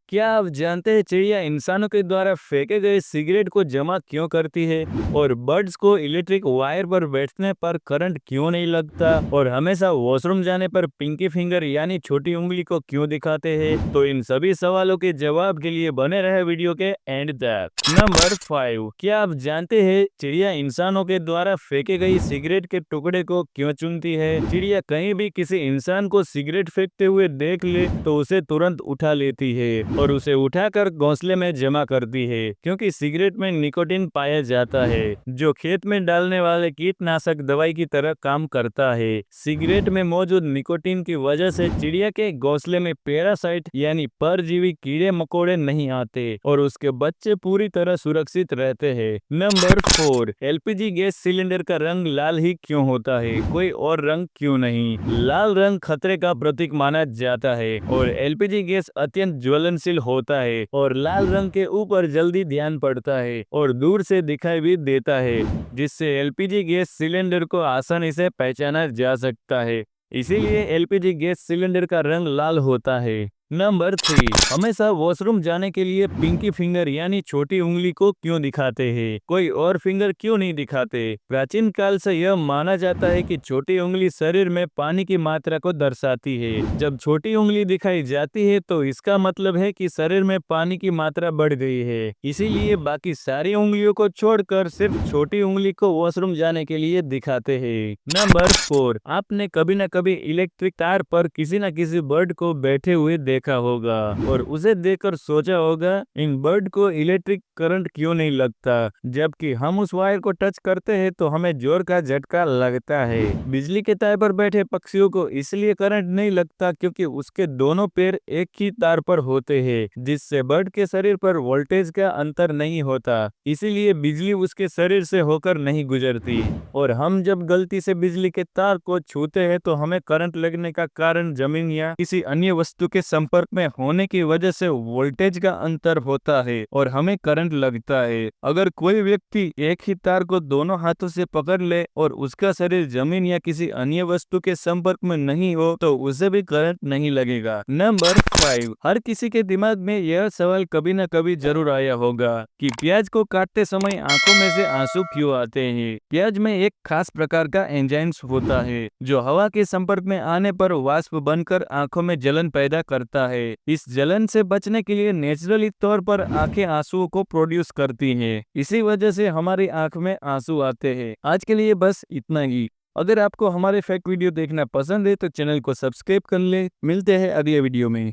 क्या आप जानते हैं चिड़िया इंसानों के द्वारा फेंके गए सिगरेट को जमा क्यों करती है और बर्ड्स को इलेक्ट्रिक वायर पर बैठने पर करंट क्यों नहीं लगता और हमेशा वॉशरूम जाने पर पिंकी फिंगर यानी छोटी उंगली को क्यों दिखाते हैं? तो इन सभी सवालों के जवाब के लिए बने रहे वीडियो के एंड तक। नंबर 5, क्या आप जानते हैं चिड़िया इंसानों के द्वारा फेंके गई सिगरेट के टुकड़े को क्यों चुनती है? चिड़िया कहीं भी किसी इंसान को सिगरेट फेंकते हुए देख ले तो उसे तुरंत उठा लेती है और उसे उठाकर घोंसले में जमा करती है, क्योंकि सिगरेट में निकोटीन पाया जाता है जो खेत में डालने वाले कीटनाशक दवाई की तरह काम करता है। सिगरेट में मौजूद निकोटीन की वजह से चिड़िया के घोंसले में पैरासाइट यानी परजीवी कीड़े मकोड़े नहीं आते और उसके बच्चे पूरी तरह सुरक्षित रहते हैं। नंबर 4, एलपीजी गैस सिलेंडर का रंग लाल ही क्यों होता है, कोई और रंग क्यों नहीं? लाल रंग खतरे का प्रतीक माना जाता है और एलपीजी गैस अत्यंत ज्वलनशील होता है और लाल रंग के ऊपर जल्दी ध्यान पड़ता है और दूर से दिखाई भी देता है, जिससे एलपीजी गैस सिलेंडर को आसानी से पहचाना जा सकता है। इसीलिए एलपीजी गैस सिलेंडर का रंग लाल होता है। नंबर 3, हमेशा वॉशरूम जाने के लिए पिंकी फिंगर यानी छोटी उंगली को क्यों दिखाते हैं, कोई और फिंगर क्यों नहीं दिखाते? प्राचीन काल से यह माना जाता है कि छोटी उंगली शरीर में पानी की मात्रा को दर्शाती है। जब छोटी उंगली दिखाई जाती है तो इसका मतलब है कि शरीर में पानी की मात्रा बढ़ गई है। इसीलिए बाकी सारी उंगलियों को छोड़कर सिर्फ छोटी उंगली को वॉशरूम जाने के लिए दिखाते हैं। नंबर 4, आपने कभी न कभी इलेक्ट्रिक तार पर किसी न किसी बर्ड को बैठे हुए देखा होगा और उसे देखकर सोचा होगा इन बर्ड को इलेक्ट्रिक करंट क्यों नहीं लगता, जबकि हम उस वायर को टच करते हैं तो हमें जोर का झटका लगता है। बिजली के तार पर बैठे पक्षियों को इसलिए करंट नहीं लगता क्योंकि उसके दोनों पैर एक ही तार पर होते हैं, जिससे बर्ड के शरीर पर वोल्टेज का अंतर नहीं होता, इसीलिए बिजली उसके शरीर से होकर नहीं गुजरती। और हम जब गलती से बिजली के तार को छूते हैं तो हमें करंट लगने का कारण जमीन या किसी अन्य वस्तु के संपर्क में होने की वजह से वोल्टेज का अंतर होता है और हमें करंट लगता है। अगर कोई व्यक्ति एक ही तार को दोनों हाथों से पकड़ ले और उसका शरीर जमीन या किसी अन्य वस्तु के संपर्क में नहीं हो तो उसे भी करंट नहीं लगेगा। नंबर 5, हर किसी के दिमाग में यह सवाल कभी न कभी जरूर आया होगा कि प्याज को काटते समय आंखों में से आंसू क्यों आते हैं। प्याज में एक खास प्रकार का एंजाइम होता है जो हवा के संपर्क में आने पर वाष्प बनकर आंखों में जलन पैदा करता है। इस जलन से बचने के लिए नेचुरली तौर पर आंखें आंसुओं को प्रोड्यूस करती हैं। इसी वजह से हमारी आंख में आंसू आते हैं। आज के लिए बस इतना ही। अगर आपको हमारे फैक्ट वीडियो देखना पसंद है तो चैनल को सब्सक्राइब कर ले। मिलते हैं अगले वीडियो में।